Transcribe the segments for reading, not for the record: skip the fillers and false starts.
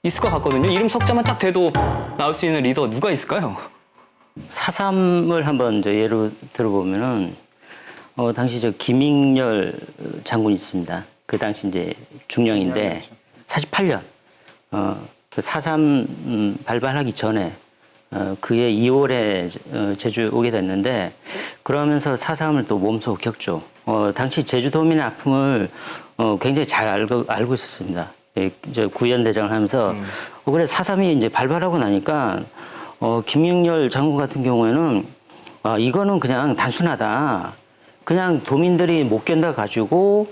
있을 것 같거든요. 이름 석자만 딱 돼도 나올 수 있는 리더 누가 있을까요? 4.3을 한번 이제 예로 들어보면은 당시 저 김익렬 장군이 있습니다. 그 당시 이제 중령인데 48년 그 4.3 발발하기 전에 그해 2월에 제주에 오게 됐는데 그러면서 4.3을 또 몸소 겪죠. 당시 제주도민의 아픔을 굉장히 잘 알고 있었습니다. 예, 저 구현대장을 하면서 그래 4.3이 이제 발발하고 나니까 김익렬 장군 같은 경우에는 이거는 그냥 단순하다. 그냥 도민들이 못 견뎌 가지고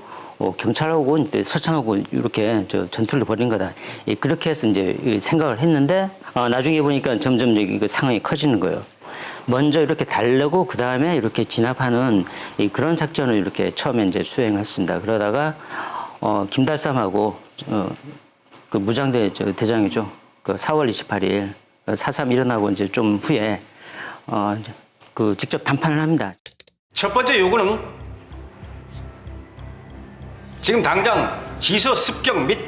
경찰하고 이제 서창하고 이렇게 전투를 벌인 거다. 예, 그렇게 해서 이제 생각을 했는데 나중에 보니까 점점 그 상황이 커지는 거예요. 먼저 이렇게 달래고 그 다음에 이렇게 진압하는 그런 작전을 이렇게 처음에 이제 수행했습니다. 그러다가 김달삼하고 그 무장대 대장이죠. 그 4월 28일 4.3 일어나고 이제 좀 후에 이제 그 직접 담판을 합니다. 첫 번째 요구는 지금 당장 지서 습격 및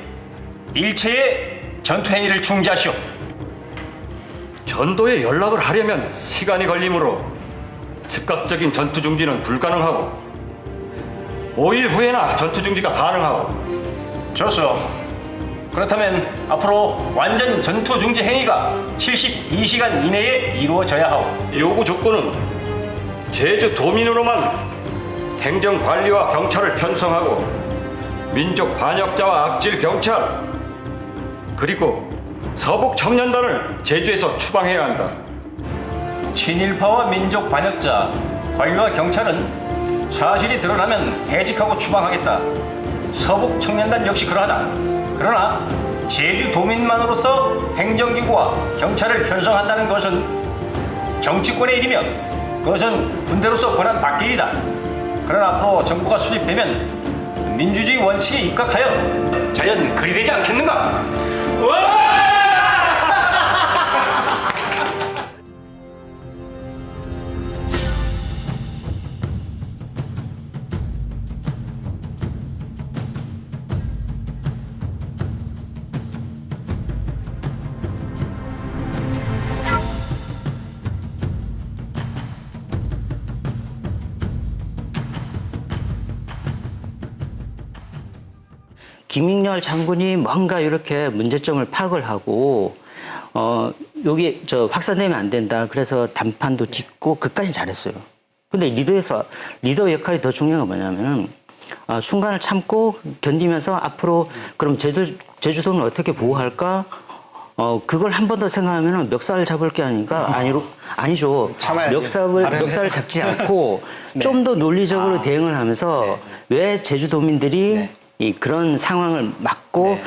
일체의 전투 행위를 중지하시오. 전도에 연락을 하려면 시간이 걸리므로 즉각적인 전투 중지는 불가능하고 5일 후에나 전투 중지가 가능하고. 좋소. 그렇다면 앞으로 완전 전투 중지 행위가 72시간 이내에 이루어져야 하오. 요구 조건은 제주 도민으로만 행정관리와 경찰을 편성하고 민족 반역자와 악질 경찰 그리고 서북 청년단을 제주에서 추방해야 한다. 친일파와 민족 반역자, 관리와 경찰은 사실이 드러나면 해직하고 추방하겠다. 서북 청년단 역시 그러하다. 그러나 제주 도민만으로서 행정기구와 경찰을 편성한다는 것은 정치권의 일이며 그것은 군대로서 권한 받기 일이다. 그러나 앞으로 정부가 수립되면 민주주의 원칙에 입각하여 자연 그리 되지 않겠는가? 김익렬 장군이 뭔가 이렇게 문제점을 파악을 하고 여기 확산되면 안 된다. 그래서 담판도 짓고 그까지 잘했어요. 근데 리더 역할이 더 중요한 건 뭐냐면은 순간을 참고 견디면서 앞으로 그럼 제주도는 어떻게 보호할까? 그걸 한 번 더 생각하면은 멱살을 잡을 게 아닌가? 아니죠. 참아야지. 멱살을 잡지 않고 좀 더 논리적으로 대응을 하면서 왜 제주도민들이 그런 상황을 막고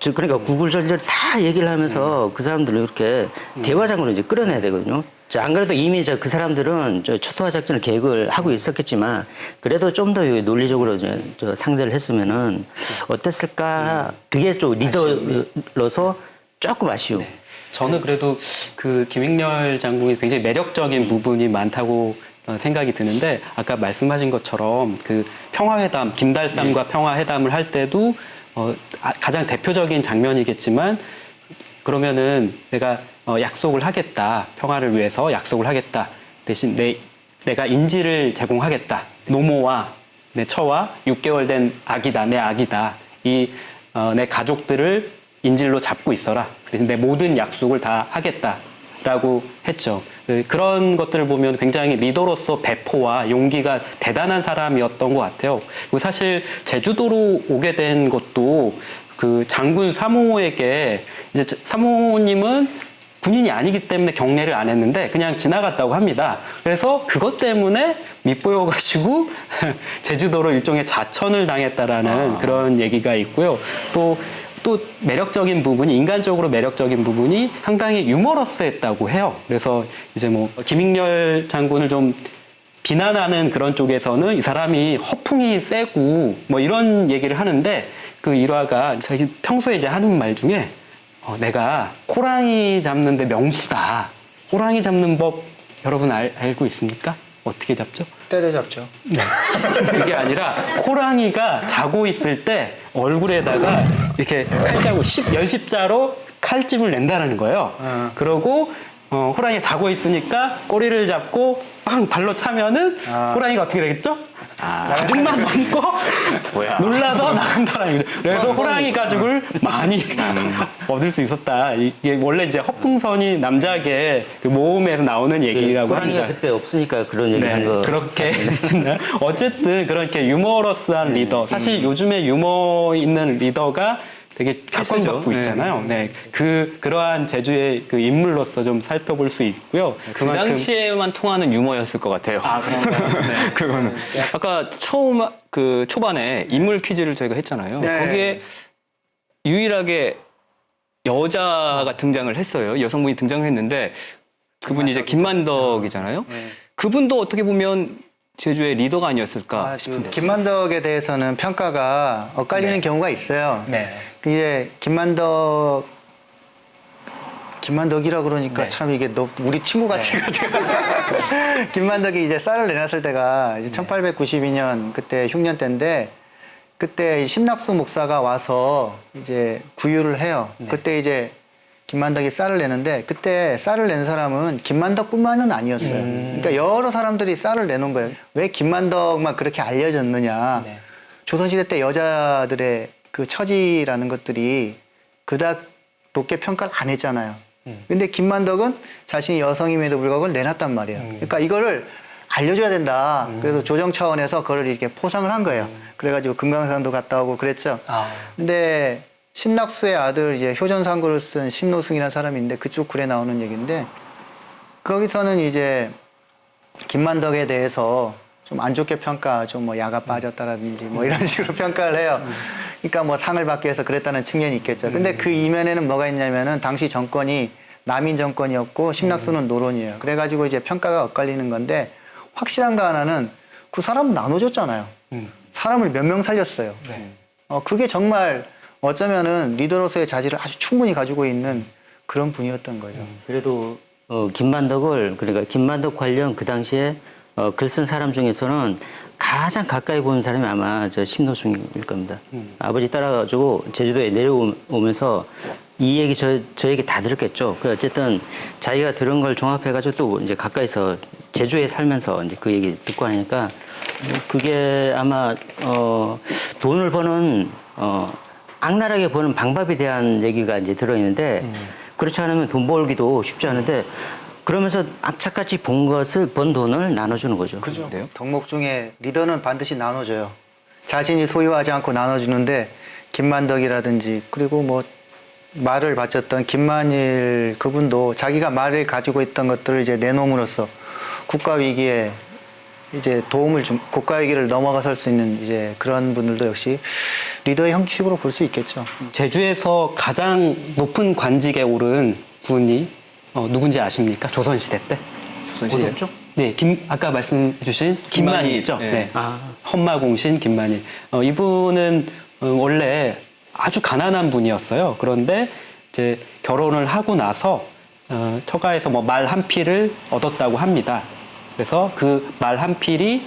그러니까 구굴절절 다 얘기를 하면서 그 사람들을 이렇게 대화장으로 이제 끌어내야 되거든요. 안 그래도 이미 그 사람들은 초토화 작전을 계획을 하고 있었겠지만 그래도 좀 더 논리적으로 상대를 했으면은 어땠을까? 그게 좀 리더로서 조금 아쉬워. 네. 저는 그래도 그 김익렬 장군이 굉장히 매력적인 부분이 많다고 생각이 드는데 아까 말씀하신 것처럼 그 평화회담, 김달삼과 평화회담을 할 때도 가장 대표적인 장면이겠지만 그러면은 내가 약속을 하겠다. 평화를 위해서 약속을 하겠다. 대신 내가 인지를 제공하겠다. 노모와 내 처와 6개월 된 아기다. 내 아기다. 내 가족들을 인질로 잡고 있어라. 대신 내 모든 약속을 다 하겠다라고 했죠. 그런 것들을 보면 굉장히 리더로서 배포와 용기가 대단한 사람이었던 것 같아요. 그리고 사실 제주도로 오게 된 것도 그 장군 사모에게 이제 사모님은 군인이 아니기 때문에 경례를 안 했는데 그냥 지나갔다고 합니다. 그래서 그것 때문에 밉보여가지고 제주도로 일종의 자천을 당했다라는 그런 얘기가 있고요. 또 매력적인 부분이 인간적으로 매력적인 부분이 상당히 유머러스했다고 해요. 그래서 이제 뭐 김익렬 장군을 좀 비난하는 그런 쪽에서는 이 사람이 허풍이 세고 뭐 이런 얘기를 하는데 그 일화가 자기 평소에 이제 하는 말 중에 내가 호랑이 잡는데 명수다. 호랑이 잡는 법 여러분 알고 있습니까? 어떻게 잡죠? 때려잡죠. 그게 아니라 호랑이가 자고 있을 때 얼굴에다가 이렇게 칼자국 10자로 칼집을 낸다는 거예요. 그러고 호랑이가 자고 있으니까 꼬리를 잡고 빵 발로 차면은 호랑이가 어떻게 되겠죠? 가죽만 넘고 놀라서 나간다는 거죠. 그래서 호랑이 가죽을 많이 얻을 수 있었다. 이게 원래 이제 허풍선이 남작의 그 모험에서 나오는 얘기라고 호랑이가 합니다. 그때 없으니까 그런 얘기 한 거. 그렇게 어쨌든 그렇게 유머러스한 리더. 사실 요즘에 유머 있는 리더가 되게 각광받고 있잖아요. 네, 그러한 제주의 그 인물로서 좀 살펴볼 수 있고요. 그 당시에만 통하는 유머였을 것 같아요. 그런가요? 네. 그거는 아까 초반에 인물 퀴즈를 저희가 했잖아요. 네. 거기에 유일하게 여자가 등장을 했어요. 여성분이 등장을 했는데 그분이 이제 김만덕이잖아요. 그분도 어떻게 보면 제주의 리더가 아니었을까 싶은데. 김만덕에 대해서는 평가가 엇갈리는 경우가 있어요. 네. 이게 김만덕이라 그러니까 참 이게 우리 친구 같은 것 같아요. 김만덕이 이제 쌀을 내놨을 때가 이제 1892년 그때 흉년 때인데 그때 심낙수 목사가 와서 이제 구유를 해요. 그때 이제 김만덕이 쌀을 내는데 그때 쌀을 낸 사람은 김만덕뿐만은 아니었어요. 그러니까 여러 사람들이 쌀을 내놓은 거예요. 왜 김만덕만 그렇게 알려졌느냐. 조선시대 때 여자들의 그 처지라는 것들이 그닥 높게 평가를 안 했잖아요. 근데 김만덕은 자신이 여성임에도 불구하고 내놨단 말이에요. 그러니까 이거를 알려줘야 된다. 그래서 조정 차원에서 그걸 이렇게 포상을 한 거예요. 그래가지고 금강산도 갔다 오고 그랬죠. 근데 신낙수의 아들 이제 효전상구를 쓴 심노승이라는 사람이 있는데 그쪽 글에 나오는 얘기인데 거기서는 이제 김만덕에 대해서 좀 안 좋게 평가, 좀 뭐 야가 빠졌다라든지 뭐 이런 식으로 평가를 해요. 그러니까 뭐 상을 받기 위해서 그랬다는 측면이 있겠죠. 근데 그 이면에는 뭐가 있냐면은 당시 정권이 남인 정권이었고 심낙수는 노론이에요. 그래가지고 이제 평가가 엇갈리는 건데 확실한 거 하나는 그 사람은 나눠줬잖아요. 사람을 몇 명 살렸어요. 그게 정말 어쩌면은 리더로서의 자질을 아주 충분히 가지고 있는 그런 분이었던 거죠. 그래도 김만덕을 그러니까 김만덕 관련 그 당시에 글 쓴 사람 중에서는 가장 가까이 보는 사람이 아마 저 심노승일 겁니다. 아버지 따라가지고 제주도에 내려오면서 이 얘기 저에게 다 들었겠죠. 그 어쨌든 자기가 들은 걸 종합해가지고 또 이제 가까이서 제주에 살면서 이제 그 얘기 듣고 하니까 그게 아마 돈을 버는 악랄하게 버는 방법에 대한 얘기가 이제 들어있는데 그렇지 않으면 돈 벌기도 쉽지 않은데 그러면서 악착같이 번 돈을 나눠주는 거죠. 그죠. 덕목 중에 리더는 반드시 나눠줘요. 자신이 소유하지 않고 나눠주는데 김만덕이라든지 그리고 뭐 말을 바쳤던 김만일 그분도 자기가 말을 가지고 있던 것들을 이제 내놓음으로써 국가 위기에 이제 도움을 좀 국가 위기를 넘어가설 수 있는 이제 그런 분들도 역시 리더의 형식으로 볼 수 있겠죠. 제주에서 가장 높은 관직에 오른 분이 누군지 아십니까? 조선시대 때? 조선시대? 네, 아까 말씀해주신 김만일이죠. 네. 헌마공신 김만일. 이분은 원래 아주 가난한 분이었어요. 그런데 이제 결혼을 하고 나서 처가에서 뭐 말 한 필을 얻었다고 합니다. 그래서 그 말 한 필이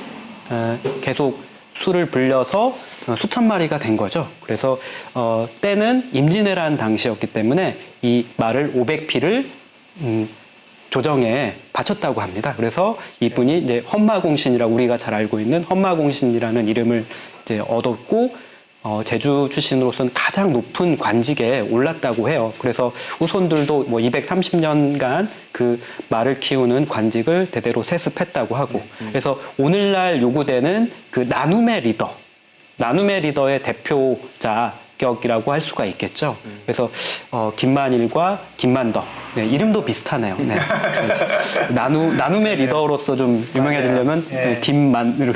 계속 수를 불려서 수천 마리가 된 거죠. 그래서 때는 임진왜란 당시였기 때문에 이 말을 500필을 조정에 바쳤다고 합니다. 그래서 이분이 이제 헌마공신이라고 우리가 잘 알고 있는 헌마공신이라는 이름을 이제 얻었고 제주 출신으로서는 가장 높은 관직에 올랐다고 해요. 그래서 후손들도 뭐 230년간 그 말을 키우는 관직을 대대로 세습했다고 하고 그래서 오늘날 요구되는 그 나눔의 리더의 대표자격이라고 할 수가 있겠죠. 그래서 김만일과 김만덕 네, 이름도 비슷하네요. 네. 나눔의 리더로서 좀 유명해지려면 김만으로